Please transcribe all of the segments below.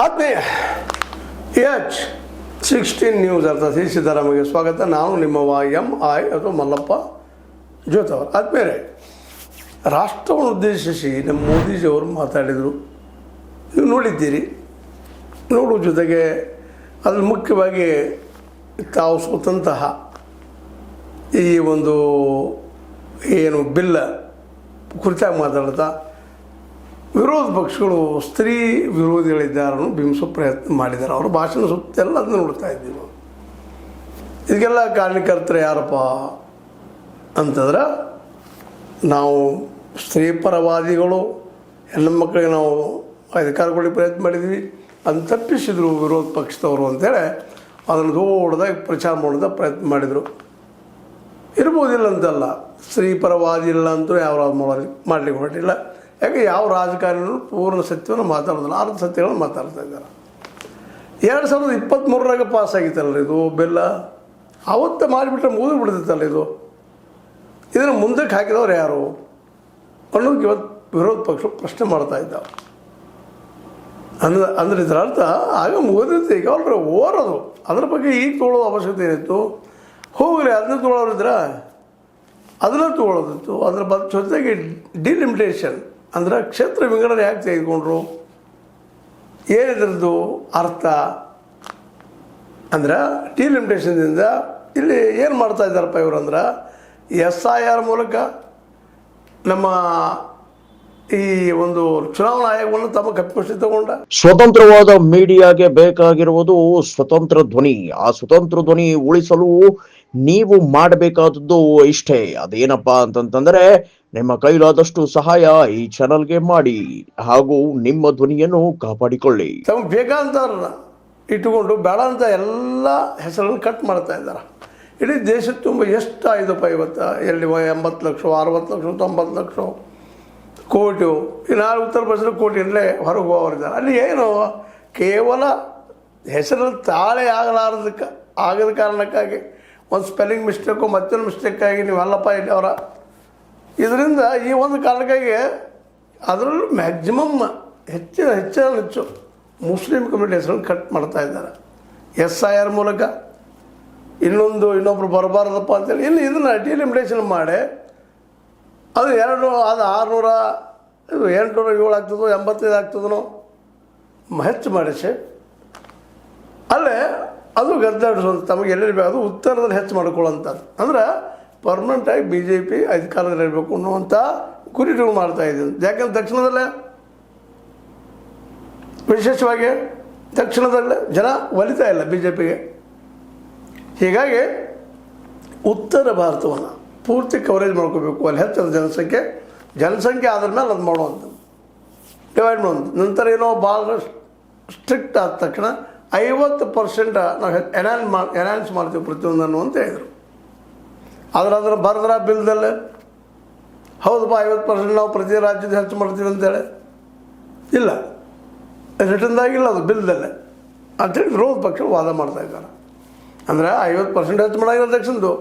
ಆತ್ಮೀಯ H16 news ಅರ್ಥಾತ್ ಸಿದ್ದರಾಮಯ್ಯ ಸ್ವಾಗತ. ನಾನು ನಿಮ್ಮ MI ಅಥವಾ ಮಲ್ಲಪ್ಪ ಜೋತವರು. ಆದ್ಮೇಲೆ ರಾಷ್ಟ್ರವನ್ನು ಉದ್ದೇಶಿಸಿ ನಮ್ಮ ಮೋದಿಜಿಯವರು ಮಾತಾಡಿದರು, ನೀವು ನೋಡಿದ್ದೀರಿ. ನೋಡುವ ಜೊತೆಗೆ ಅದ್ರ ಮುಖ್ಯವಾಗಿ ತಾವು ಸ್ವತಂತಹ ಈ ಒಂದು ಏನು ಬಿಲ್ಲ ಕುರಿತಾಗಿ ಮಾತಾಡ್ತಾ ವಿರೋಧ ಪಕ್ಷಗಳು ಸ್ತ್ರೀ ವಿರೋಧಿಗಳಿದ್ದಾರನ್ನು ಬಿಂಬಿಸೋ ಪ್ರಯತ್ನ ಮಾಡಿದ್ದಾರೆ. ಅವರು ಭಾಷಣ ಸುತ್ತೆಲ್ಲ ಅದನ್ನ ನೋಡ್ತಾ ಇದ್ದೀವಿ. ಇದಕ್ಕೆಲ್ಲ ಕಾರಣಕರ್ತರು ಯಾರಪ್ಪ ಅಂತಂದ್ರೆ, ನಾವು ಸ್ತ್ರೀ ಪರವಾದಿಗಳು, ಹೆಣ್ಣು ಮಕ್ಕಳಿಗೆ ನಾವು ಅಧಿಕಾರ ಕೊಡಲಿಕ್ಕೆ ಪ್ರಯತ್ನ ಮಾಡಿದ್ವಿ, ಅದನ್ನು ತಪ್ಪಿಸಿದ್ರು ವಿರೋಧ ಪಕ್ಷದವರು ಅಂತೇಳಿ ಅದನ್ನು ದೊಡ್ಡದಾಗಿ ಪ್ರಚಾರ ಮಾಡೋದ ಪ್ರಯತ್ನ ಮಾಡಿದರು. ಇರ್ಬೋದಿಲ್ಲ ಅಂತಲ್ಲ, ಸ್ತ್ರೀ ಪರವಾದಿ ಇಲ್ಲ ಅಂತೂ ಯಾವ ಮಾಡಲಿಕ್ಕೆ ಹೊರಟಿಲ್ಲ. ಯಾಕೆ ಯಾವ ರಾಜಕಾರಣಿಗಳು ಪೂರ್ಣ ಸತ್ಯವನ್ನು ಮಾತಾಡೋದಿಲ್ಲ, ಅರ್ಧ ಸತ್ಯಗಳನ್ನು ಮಾತಾಡ್ತಾ ಇದ್ದಾರೆ. 2023 ಪಾಸ್ ಆಗಿತ್ತಲ್ಲ ಇದು ಬಿಲ್ಲ, ಆವತ್ತು ಮಾಡಿಬಿಟ್ರೆ ಮುಗಿದು ಬಿಡ್ತಿತ್ತಲ್ಲ ಇದು. ಇದನ್ನು ಮುಂದಕ್ಕೆ ಹಾಕಿದವ್ರು ಯಾರು ಅನ್ನೋದಕ್ಕೆ ಇವತ್ತು ವಿರೋಧ ಪಕ್ಷ ಪ್ರಶ್ನೆ ಮಾಡ್ತಾ ಇದ್ದಾವೆ. ಅಂದ್ರೆ ಇದರ ಅರ್ಥ ಆಗ ಮುಗಿದಿತ್ತು, ಈಗ ಅವ್ರ ಓರೋದು ಅದ್ರ ಬಗ್ಗೆ ಈಗ ತೊಗೊಳ್ಳೋದು ಅವಶ್ಯಕತೆ ಏನಿತ್ತು? ಹೋಗಲಿ, ಅದನ್ನ ತೊಗೊಳೋರಿದ್ರೆ ಅದನ್ನು ತೊಗೊಳೋದಿತ್ತು. ಅದ್ರ ಜೊತೆಗೆ ಡಿಲಿಮಿಟೇಷನ್ ಅಂದ್ರೆ ಕ್ಷೇತ್ರ ವಿಂಗಡಣೆ ಯಾಕೆ ತೆಗೆದುಕೊಂಡ್ರು, ಏನಿದ್ರದ್ದು ಅರ್ಥ ಅಂದ್ರೆ ಡಿಲಿಮಿಟೇಷನ್ದಿಂದ ಇಲ್ಲಿ ಏನು ಮಾಡ್ತಾ ಇದ್ದಾರಪ್ಪ ಇವರು ಅಂದ್ರೆ, SIR ಮೂಲಕ ನಮ್ಮ ಈ ಒಂದು ಚುನಾವಣಾ ಆಯೋಗವನ್ನು ತಮ್ಮ ಕಪ್ಪಿಸಿ ತಗೊಂಡ. ಸ್ವತಂತ್ರವಾದ ಮೀಡಿಯಾಗೆ ಬೇಕಾಗಿರುವುದು ಸ್ವತಂತ್ರ ಧ್ವನಿ. ಆ ಸ್ವತಂತ್ರ ಧ್ವನಿ ಉಳಿಸಲು ನೀವು ಮಾಡಬೇಕಾದದ್ದು ಇಷ್ಟೇ. ಅದೇನಪ್ಪಾ ಅಂತಂತಂದ್ರೆ, ನಿಮ್ಮ ಕೈಲಾದಷ್ಟು ಸಹಾಯ ಈ ಚಾನಲ್ಗೆ ಮಾಡಿ ಹಾಗೂ ನಿಮ್ಮ ಧ್ವನಿಯನ್ನು ಕಾಪಾಡಿಕೊಳ್ಳಿ. ತಮಗೆ ಬೇಕಾದಂತ ಇಟ್ಟುಕೊಂಡು ಬೇಡ ಅಂತ ಎಲ್ಲ ಹೆಸರನ್ನು ಕಟ್ ಮಾಡ್ತಾ ಇದ್ದಾರೆ. ಇಡೀ ದೇಶದ ತುಂಬ ಎಷ್ಟು ಆಯ್ತಪ್ಪ ಇವತ್ತು, ಎಲ್ಲಿ 80 ಲಕ್ಷ, 60 ಲಕ್ಷ, 90 ಲಕ್ಷ, ಕೋಟಿ. ಈ ನಾಳೆ ಉತ್ತರ ಪ್ರದೇಶದ ಕೋಟಿಯಲ್ಲೇ ಹೊರಗೆ ಹೋಗೋರಿದ್ದಾರೆ. ಅಲ್ಲಿ ಏನು ಕೇವಲ ಹೆಸರಲ್ಲಿ ತಾಳೆ ಆಗದ ಕಾರಣಕ್ಕಾಗಿ ಒಂದು ಸ್ಪೆಲ್ಲಿಂಗ್ ಮಿಸ್ಟೇಕು, ಮತ್ತೊಂದು ಮಿಸ್ಟೇಕಾಗಿ ನೀವೆಲ್ಲಪ್ಪ ಇಲ್ಲಿ ಅವರ ಇದರಿಂದ ಈ ಒಂದು ಕಾರಣಕ್ಕಾಗಿ ಅದರಲ್ಲೂ ಮ್ಯಾಕ್ಸಿಮಮ್ ಹೆಚ್ಚು ಮುಸ್ಲಿಂ ಕಮ್ಯುನಿಟಿ ಹೆಸರನ್ನು ಕಟ್ ಮಾಡ್ತಾ ಇದ್ದಾರೆ. SIR ಮೂಲಕ ಇನ್ನೊಬ್ಬರು ಬರಬಾರ್ದಪ್ಪ ಅಂತೇಳಿ ಇಲ್ಲಿ ಇದನ್ನು ಡಿಲಿಮಿಟೇಷನ್ ಮಾಡಿ ಅದು 600 807 ಆಗ್ತದೋ 85 ಆಗ್ತದನೋ ಹೆಚ್ಚು ಮಾಡಿಸಿ ಅಲ್ಲೇ ಅದು ಗದ್ದಾಡಿಸೋದು ತಮಗೆ ಎಲ್ಲೆಲ್ಲಿ ಬೇಕು ಅದು ಉತ್ತರದಲ್ಲಿ ಹೆಚ್ಚು ಮಾಡ್ಕೊಳ್ಳೋಂಥದ್ದು. ಅಂದ್ರೆ ಪರ್ಮನೆಂಟಾಗಿ BJP ಅಧಿಕಾರದಲ್ಲಿ ಇರಬೇಕು ಅನ್ನುವಂಥ ಗುರಿಗಳು ಮಾಡ್ತಾ ಇದ್ದೀನಿ. ಯಾಕಂದ್ರೆ ದಕ್ಷಿಣದಲ್ಲೇ ವಿಶೇಷವಾಗಿ ದಕ್ಷಿಣದಲ್ಲೇ ಜನ ಒಲಿತಾ ಇಲ್ಲ BJPಗೆ. ಹೀಗಾಗಿ ಉತ್ತರ ಭಾರತವನ್ನು ಪೂರ್ತಿ ಕವರೇಜ್ ಮಾಡ್ಕೋಬೇಕು. ಅಲ್ಲಿ ಹೆಚ್ಚಾದ ಜನಸಂಖ್ಯೆ ಆದ್ರ ಮೇಲೆ ಅದು ಮಾಡುವಂಥದ್ದು, ಡಿವೈಡ್ ಮಾಡೋದು. ನಂತರ ಏನೋ ಭಾಳ ಸ್ಟ್ರಿಕ್ಟ್ ಆದ ತಕ್ಷಣ 50% ನಾವು ಎನ್ಹಾನ್ಸ್ ಮಾಡ್ತೀವಿ ಪ್ರತಿಯೊಂದನ್ನು ಅಂತ ಹೇಳಿದರು. ಅದರ ಬರೆದ್ರ ಬಿಲ್ದಲ್ಲೇ ಹೌದಪ್ಪ 50% ನಾವು ಪ್ರತಿ ರಾಜ್ಯದ ಹೆಚ್ಚು ಮಾಡ್ತೀವಿ ಅಂತೇಳಿ ಇಲ್ಲ, ರಿಟರ್ನ್ದಾಗಿಲ್ಲ, ಅದು ಬಿಲ್ದಲ್ಲೇ ಅಂಥೇಳಿ ವಿರೋಧ ಪಕ್ಷಗಳು ವಾದ ಮಾಡ್ತಾ ಇದ್ದಾರೆ. ಅಂದರೆ 50% ಹೆಚ್ಚು ಮಾಡೋಂಗಿಲ್ಲ ದಕ್ಷಿಣದ್ದು.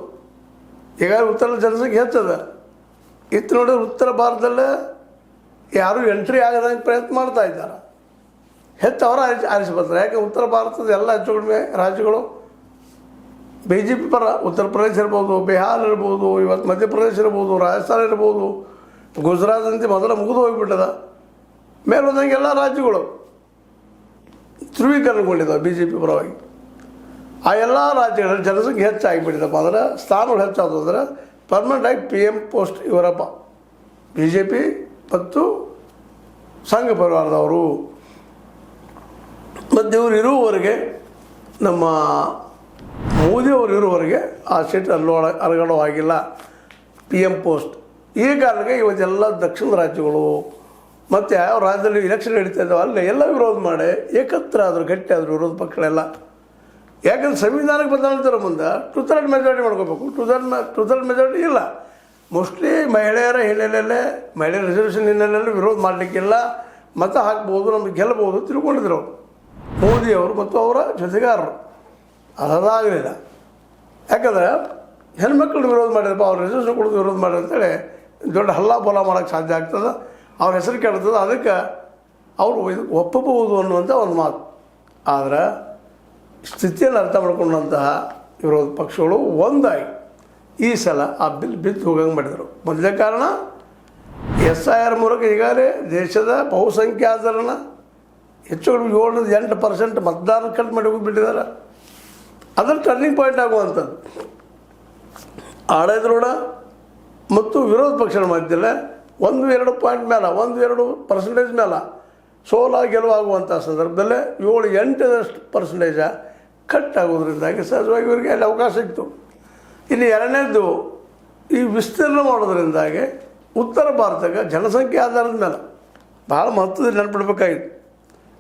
ಈಗ ಉತ್ತರ ಜನಸಂಖ್ಯೆ ಹೆಚ್ಚದ ಇತ್ತು ನೋಡಿ, ಉತ್ತರ ಭಾರತದಲ್ಲೇ ಯಾರೂ ಎಂಟ್ರಿ ಆಗದಂಗೆ ಪ್ರಯತ್ನ ಮಾಡ್ತಾ ಇದ್ದಾರೆ. ಹೆಚ್ಚು ಅವರ ಆರಿಸಿ ಬರ್ತಾರೆ. ಯಾಕೆ ಉತ್ತರ ಭಾರತದ ಎಲ್ಲ ಹೆಚ್ಚು ಕಡಿಮೆ ರಾಜ್ಯಗಳು BJP ಪರ. ಉತ್ತರ ಪ್ರದೇಶ ಇರ್ಬೋದು, ಬಿಹಾರ್ ಇರ್ಬೋದು, ಇವತ್ತು ಮಧ್ಯಪ್ರದೇಶ ಇರ್ಬೋದು, ರಾಜಸ್ಥಾನ ಇರ್ಬೋದು, ಗುಜರಾತ್ ಅಂತ ಮೊದಲ ಮುಗಿದು ಹೋಗಿಬಿಟ್ಟದ. ಮೇಲೊಂದಂಗೆ ಎಲ್ಲ ರಾಜ್ಯಗಳು ಧ್ರುವೀಕರಣಗೊಂಡಿದ್ದಾವೆ BJP ಪರವಾಗಿ. ಆ ಎಲ್ಲ ರಾಜ್ಯಗಳಲ್ಲಿ ಜನಸಂಖ್ಯೆ ಹೆಚ್ಚಾಗಿಬಿಟ್ಟಿದಪ್ಪ. ಅದರ ಸ್ಥಾನಗಳು ಹೆಚ್ಚಾದ್ರೆ ಪರ್ಮನೆಂಟಾಗಿ PM ಪೋಸ್ಟ್ ಇವರಪ್ಪ BJP ಮತ್ತು ಸಂಘ ಪರಿವಾರದವರು. ಮತ್ತು ಇವರು ಇರುವವರೆಗೆ, ನಮ್ಮ ಮೋದಿಯವರು ಇರುವವರೆಗೆ ಆ ಸೀಟ್ ಅಲಗಡೋ ಆಗಿಲ್ಲ PM ಪೋಸ್ಟ್. ಈ ಕಾರಣಕ್ಕೆ ಇವತ್ತೆಲ್ಲ ದಕ್ಷಿಣ ರಾಜ್ಯಗಳು ಮತ್ತು ಯಾವ ರಾಜ್ಯದಲ್ಲಿ ಎಲೆಕ್ಷನ್ ನಡೀತಾ ಇದ್ದಾವೆ ಅಲ್ಲೇ ಎಲ್ಲ ವಿರೋಧ ಮಾಡಿ ಏಕತ್ರ ಆದರೂ ಗಟ್ಟಿ ಆದರೂ ವಿರೋಧ ಪಕ್ಷಗಳೆಲ್ಲ. ಯಾಕಂದ್ರೆ ಸಂವಿಧಾನಕ್ಕೆ ಬದಲಾವಣೆ ಮುಂದೆ 2/3 ಮೆಜಾರಿಟಿ ಮಾಡ್ಕೋಬೇಕು. 2/3 ಮೆಜಾರಿಟಿ ಇಲ್ಲ. ಮೋಸ್ಟ್ಲಿ ಮಹಿಳೆಯರ ಹಿನ್ನೆಲೆಯಲ್ಲೇ, ಮಹಿಳೆಯರ ರಿಸರ್ವೇಷನ್ ಹಿನ್ನೆಲೆಯಲ್ಲಿ ವಿರೋಧ ಮಾಡಲಿಕ್ಕಿಲ್ಲ, ಮತ ಹಾಕ್ಬೋದು, ನಮಗೆ ಗೆಲ್ಲಬಹುದು ತಿಳ್ಕೊಂಡಿದ್ರು ಮೋದಿಯವರು ಮತ್ತು ಅವರ ಜೊತೆಗಾರರು. ಅದಾಗಲಿಲ್ಲ. ಯಾಕಂದ್ರೆ ಹೆಣ್ಮಕ್ಳನ್ನ ವಿರೋಧ ಮಾಡಿದಪ್ಪ, ಅವ್ರ ರಿಸರ್ವೇಷನ್ ಕೊಡೋದು ವಿರೋಧ ಮಾಡಿ ಅಂತೇಳಿ ದೊಡ್ಡ ಹಲ್ಲಾಪೋಲ ಮಾಡೋಕ್ಕೆ ಸಾಧ್ಯ ಆಗ್ತದೆ, ಅವ್ರ ಹೆಸರು ಕೆಡ್ತದೆ. ಅದಕ್ಕೆ ಅವರು ಒಪ್ಪಬಹುದು ಅನ್ನುವಂಥ ಒಂದು ಮಾತು. ಆದ್ರೆ ಸ್ಥಿತಿಯನ್ನು ಅರ್ಥ ಮಾಡ್ಕೊಂಡಂತಹ ವಿರೋಧ ಪಕ್ಷಗಳು ಒಂದಾಗಿ ಈ ಸಲ ಆ ಬಿಲ್ ಬಿದ್ದು ಹೋಗಂಗೆ ಮಾಡಿದರು. ಮೊದಲೇ ಕಾರಣ SIR ಮೂಲಕ ಈಗಾಗಲೇ ದೇಶದ ಬಹುಸಂಖ್ಯಾತರನ್ನು ಹೆಚ್ಚು ಕಡಿಮೆ 7-8% ಮತದಾರರು ಕಟ್ ಮಾಡಿ ಹೋಗಿಬಿಟ್ಟಿದ್ದಾರೆ. ಅದರ ಟರ್ನಿಂಗ್ ಪಾಯಿಂಟ್ ಆಗುವಂಥದ್ದು ಆಡಳಿತಾರೂಢ ಮತ್ತು ವಿರೋಧ ಪಕ್ಷಗಳ ಮಧ್ಯದಲ್ಲೇ 1-2 ಪಾಯಿಂಟ್ ಮೇಲೆ 1-2% ಮೇಲೆ ಗೆಲುವಾಗುವಂಥ ಸಂದರ್ಭದಲ್ಲೇ 7-8% ಕಟ್ ಆಗೋದ್ರಿಂದಾಗಿ ಸಹಜವಾಗಿ ಇವರಿಗೆ ಅಲ್ಲಿ ಅವಕಾಶ ಇತ್ತು. ಇನ್ನು ಎರಡನೇದು ಈ ವಿಸ್ತೀರ್ಣ ಮಾಡೋದ್ರಿಂದಾಗಿ ಉತ್ತರ ಭಾರತಕ್ಕೆ ಜನಸಂಖ್ಯೆ ಆಧಾರದ ಮೇಲೆ ಭಾಳ ಮಹತ್ವದಲ್ಲಿ ನೆನಪಿಡ್ಬೇಕಾಗಿತ್ತು.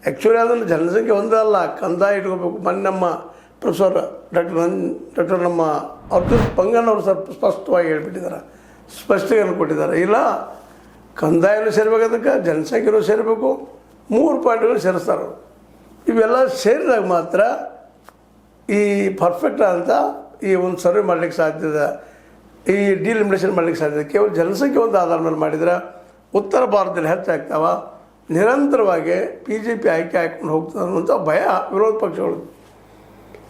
ಆ್ಯಕ್ಚುಲಿ ಅದನ್ನು ಜನಸಂಖ್ಯೆ ಒಂದೇ ಅಲ್ಲ, ಕಂದಾಯ ಇಟ್ಕೋಬೇಕು. ಮೊನ್ನೆ ನಮ್ಮ ಪ್ರೊಫೆಸರ್ ಡಾಕ್ಟರ್ ನಮ್ಮ ಅರ್ಜುನ್ ಪಂಗಣ್ಣವರು ಸ್ಪಷ್ಟವಾಗಿ ಹೇಳ್ಬಿಟ್ಟಿದ್ದಾರೆ, ಸ್ಪಷ್ಟೀಕರಣ ಕೊಟ್ಟಿದ್ದಾರೆ. ಇಲ್ಲ, ಕಂದಾಯನೂ ಸೇರಬೇಕು, ಅದಕ್ಕೆ ಜನಸಂಖ್ಯೆನೂ ಸೇರಬೇಕು, 3 ಪಾಯಿಂಟ್ಗಳು ಸೇರಿಸ್ತಾರೆ. ಇವೆಲ್ಲ ಸೇರಿದಾಗ ಮಾತ್ರ ಈ ಪರ್ಫೆಕ್ಟ್ ಅಂತ ಈ ಒಂದು ಸರ್ವೆ ಮಾಡಲಿಕ್ಕೆ ಸಾಧ್ಯದ, ಈ ಡಿಲಿಮಿಟೇಷನ್ ಮಾಡಲಿಕ್ಕೆ ಸಾಧ್ಯದ. ಕೇವಲ ಜನಸಂಖ್ಯೆ ಒಂದು ಆಧಾರ ಮೇಲೆ ಮಾಡಿದ್ರೆ ಉತ್ತರ ಭಾರತದಲ್ಲಿ ಹೆಚ್ಚಾಗ್ತಾವ, ನಿರಂತರವಾಗಿ BJP ಆಯ್ಕೆ ಹಾಕ್ಕೊಂಡು ಹೋಗ್ತದೆ ಅನ್ನುವಂಥ ಭಯ ವಿರೋಧ ಪಕ್ಷಗಳು.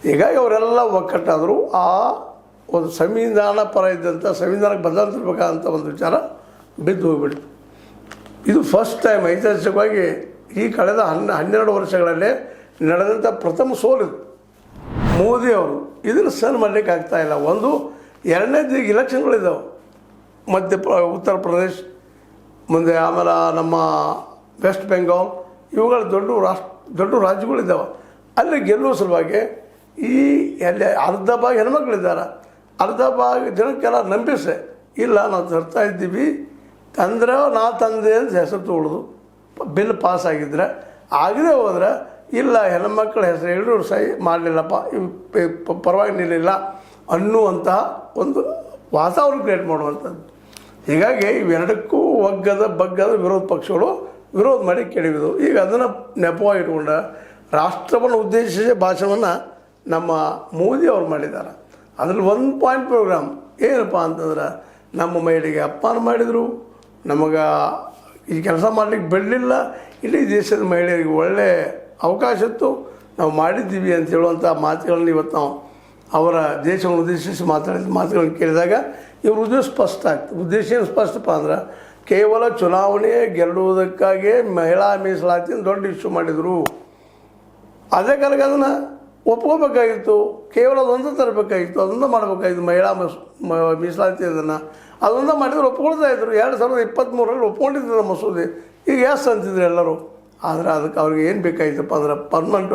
ಹೀಗಾಗಿ ಅವರೆಲ್ಲ ಒಕ್ಕಟ್ಟಾದರೂ ಆ ಒಂದು ಸಂವಿಧಾನ ಪರ ಇದ್ದಂಥ ಸಂವಿಧಾನಕ್ಕೆ ಬದಲಾಯಿಸಬೇಕಾದಂಥ ಒಂದು ವಿಚಾರ ಬಿದ್ದು ಹೋಗ್ಬಿಡ್ತು. ಇದು ಫಸ್ಟ್ ಟೈಮ್ ಐತಿಹಾಸಿಕವಾಗಿ ಈ ಕಳೆದ 12 ವರ್ಷಗಳಲ್ಲೇ ನಡೆದಂಥ ಪ್ರಥಮ ಸೋಲಿದು ಮೋದಿ ಅವರು. ಇದನ್ನು ಸರ್ ಮಾಡಲಿಕ್ಕೆ ಆಗ್ತಾಯಿಲ್ಲ. ಒಂದು ಎರಡನೇದು ಈಗ ಇಲೆಕ್ಷನ್ಗಳಿದ್ದಾವೆ ಉತ್ತರ ಪ್ರದೇಶ್, ಮುಂದೆ ಆಮೇಲೆ ನಮ್ಮ ವೆಸ್ಟ್ ಬೆಂಗಾಲ್, ಇವುಗಳು ದೊಡ್ಡ ರಾಜ್ಯಗಳಿದ್ದಾವೆ. ಅಲ್ಲಿ ಗೆಲ್ಲುವ ಸಲುವಾಗಿ ಈ ಅಲ್ಲಿ ಅರ್ಧ ಭಾಗ ಹೆಣ್ಮಕ್ಳಿದ್ದಾರೆ, ಅರ್ಧ ಭಾಗ ಜನಕ್ಕೆಲ್ಲ ನಂಬಿಸೆ ಇಲ್ಲ, ನಾವು ತರ್ತಾ ಇದ್ದೀವಿ ತಂದ್ರೆ ತಂದೆ ಅಂತ ಹೆಸರು ತೊಗೊಳ್ಳೋದು. ಬಿಲ್ ಪಾಸ್ ಆಗಿದ್ರೆ ಆಗದೆ ಹೋದ್ರೆ ಇಲ್ಲ, ಹೆಣ್ಮಕ್ಳ ಹೆಸರು ಎಲ್ಲರೂ ಸಹಿ ಮಾಡಲಿಲ್ಲಪ್ಪ, ಇವು ಪರವಾಗಿ ನಿಲ್ಲಿಲ್ಲ ಅನ್ನುವಂತಹ ಒಂದು ವಾತಾವರಣ ಕ್ರಿಯೇಟ್ ಮಾಡುವಂಥದ್ದು. ಹೀಗಾಗಿ ಇವೆರಡಕ್ಕೂ ಬಗ್ಗದ ವಿರೋಧ ಪಕ್ಷಗಳು ವಿರೋಧ ಮಾಡಿ ಕೆಡವಿದು. ಈಗ ಅದನ್ನು ನೆಪವಾಗಿ ಇಟ್ಕೊಂಡ ರಾಷ್ಟ್ರವನ್ನು ಉದ್ದೇಶಿಸಿ ಭಾಷಣವನ್ನು ನಮ್ಮ ಮೋದಿ ಅವರು ಮಾಡಿದ್ದಾರೆ. ಅದರಲ್ಲಿ 1 ಪಾಯಿಂಟ್ ಪ್ರೋಗ್ರಾಮ್ ಏನಪ್ಪ ಅಂತಂದ್ರೆ, ನಮ್ಮ ಮಹಿಳೆಗೆ ಅಪಮಾನ ಮಾಡಿದರು, ನಮಗೆ ಈ ಕೆಲಸ ಮಾಡಲಿಕ್ಕೆ ಬಿಡಲಿಲ್ಲ, ಇಡೀ ದೇಶದ ಮಹಿಳೆಯರಿಗೆ ಒಳ್ಳೆ ಅವಕಾಶ ಇತ್ತು, ನಾವು ಮಾಡಿದ್ದೀವಿ ಅಂತ ಹೇಳುವಂಥ ಮಾತುಗಳನ್ನ ಇವತ್ತು ನಾವು ಅವರ ದೇಶವನ್ನು ಉದ್ದೇಶಿಸಿ ಮಾತಾಡಿದ ಮಾತುಗಳನ್ನು ಕೇಳಿದಾಗ ಇವ್ರ ಉದ್ದೇಶ ಸ್ಪಷ್ಟ ಆಗ್ತದೆ. ಉದ್ದೇಶ ಏನು ಸ್ಪಷ್ಟಪ್ಪ ಅಂದ್ರೆ, ಕೇವಲ ಚುನಾವಣೆ ಗೆಲ್ಲುವುದಕ್ಕಾಗಿ ಮಹಿಳಾ ಮೀಸಲಾತಿಯನ್ನು ದೊಡ್ಡ ಇಶ್ಯೂ ಮಾಡಿದರು. ಅದೇ ಕಾಲಕ್ಕೆ ಅದನ್ನು ಒಪ್ಕೋಬೇಕಾಗಿತ್ತು, ಕೇವಲ ಅದೊಂದು ತರಬೇಕಾಗಿತ್ತು, ಅದೊಂದು ಮಾಡಬೇಕಾಗಿತ್ತು. ಮಹಿಳಾ ಮೀಸಲಾತಿ ಅದೊಂದು ಮಾಡಿದ್ರೆ ಒಪ್ಕೊಳ್ತಾ ಇದ್ರು. 2023ರಲ್ಲಿ ಒಪ್ಕೊಂಡಿದ್ದ ಮಸೂದೆ. ಈಗ ಎಸ್ ಅಂತಿದ್ರು ಎಲ್ಲರೂ. ಆದರೆ ಅದಕ್ಕೆ ಅವ್ರಿಗೆ ಏನು ಬೇಕಾಗಿತ್ತಪ್ಪ ಅಂದ್ರೆ ಪರ್ಮನೆಂಟ್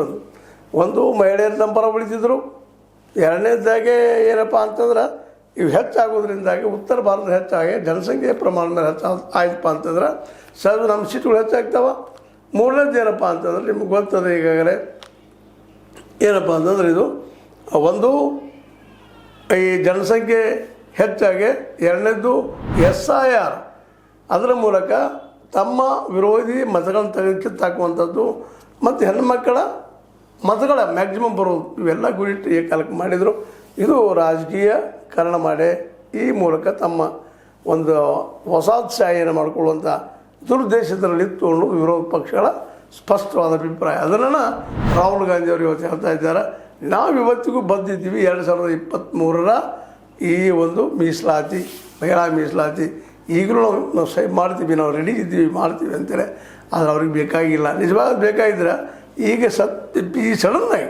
ಒಂದು ಮಹಿಳೆಯರು ನಮ್ಮ ಪರ ಉಳಿತಿದ್ರು. ಎರಡನೇದಾಗೆ ಏನಪ್ಪ ಅಂತಂದ್ರೆ, ಇವು ಹೆಚ್ಚಾಗೋದ್ರಿಂದಾಗಿ ಉತ್ತರ ಭಾರತ ಹೆಚ್ಚಾಗಿ ಜನಸಂಖ್ಯೆ ಪ್ರಮಾಣ ಮೇಲೆ ಆಯ್ತಪ್ಪ ಅಂತಂದ್ರೆ ಸಹಜ ನಮ್ಮ ಸೀಟುಗಳು ಹೆಚ್ಚಾಗ್ತಾವೆ. ಮೂರನೇದು ಏನಪ್ಪ ಅಂತಂದ್ರೆ, ನಿಮ್ಗೆ ಗೊತ್ತದೆ ಈಗಾಗಲೇ ಏನಪ್ಪ ಅಂತಂದ್ರೆ, ಇದು ಒಂದು ಈ ಜನಸಂಖ್ಯೆ ಹೆಚ್ಚಾಗಿ, ಎರಡನೇದು SIR ಅದರ ಮೂಲಕ ತಮ್ಮ ವಿರೋಧಿ ಮತಗಳನ್ನು ಕಿತ್ತಾಕುವಂಥದ್ದು, ಮತ್ತು ಹೆಣ್ಣುಮಕ್ಕಳ ಮತಗಳ ಮ್ಯಾಕ್ಸಿಮಮ್ ಬರೋದು, ಇವೆಲ್ಲ ಗುರಿಟ್ಟು ಈ ಕಾಲಕ್ಕೆ ಮಾಡಿದರು. ಇದು ರಾಜಕೀಯಕರಣ ಮಾಡಿ ಈ ಮೂಲಕ ತಮ್ಮ ಒಂದು ವಸಾಹತುಶಾಹಿಯನ್ನು ಮಾಡಿಕೊಳ್ಳುವಂಥ ದುರುದ್ದೇಶದಲ್ಲಿತ್ತು ಅನ್ನೋದು ವಿರೋಧ ಪಕ್ಷಗಳ ಸ್ಪಷ್ಟವಾದ ಅಭಿಪ್ರಾಯ. ಅದನ್ನು ರಾಹುಲ್ ಗಾಂಧಿ ಅವರು ಇವತ್ತು ಹೇಳ್ತಾ ಇದ್ದಾರೆ. ನಾವು ಇವತ್ತಿಗೂ ಬಂದಿದ್ದೀವಿ 2023ರ ಈ ಒಂದು ಮೀಸಲಾತಿ, ಮಹಿಳಾ ಮೀಸಲಾತಿ ಈಗಲೂ ನಾವು ಸಹಿ ಮಾಡ್ತೀವಿ, ನಾವು ರೆಡಿ ಇದ್ದೀವಿ, ಮಾಡ್ತೀವಿ ಅಂತೇಳಿ. ಆದರೆ ಅವ್ರಿಗೆ ಬೇಕಾಗಿಲ್ಲ. ನಿಜವಾದ ಬೇಕಾಗಿದ್ರೆ ಈಗ ಈ ಸಡನ್ನಾಗಿ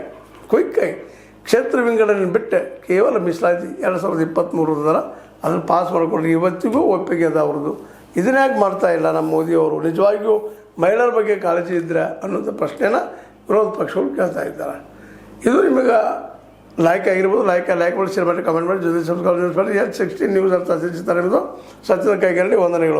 ಕ್ವಿಕ್ಕಾಗಿ ಕ್ಷೇತ್ರ ವಿಂಗಡಣೆ ಬಿಟ್ಟೆ ಕೇವಲ ಮೀಸಲಾತಿ 2023 ಅದನ್ನು ಪಾಸ್ ಮಾಡಿಕೊಂಡ್ರೆ ಇವತ್ತಿಗೂ ಒಪ್ಪಿಗೆ ಅದ ಅವ್ರದ್ದು. ಇದನ್ಯಾಕೆ ಮಾಡ್ತಾ ಇಲ್ಲ ನಮ್ಮ ಮೋದಿಯವರು? ನಿಜವಾಗಿಯೂ ಮಹಿಳೆಯರ ಬಗ್ಗೆ ಕಾಳಜಿ ಇದ್ದರೆ ಅನ್ನೋಂಥ ಪ್ರಶ್ನೆನ ವಿರೋಧ ಪಕ್ಷಗಳು ಕೇಳ್ತಾ ಇದ್ದಾರೆ. ಇದು ನಿಮಗೆ ಲೈಕ್ ಆಗಿರ್ಬೋದು. ಲೈಕ್ ಮಾಡಿ, ಶೇರ್ ಮಾಡಿ, ಕಮೆಂಟ್ ಮಾಡಿ, ಜೊತೆ ಸಬ್ಸ್ಕ್ರೈಬ್ ಮಾಡಿ. H16 ನ್ಯೂಸ್ ಅರ್ಥ ಸತ್ಯದ ಕೈಗರಡಿ ವಂದನೆಗಳು.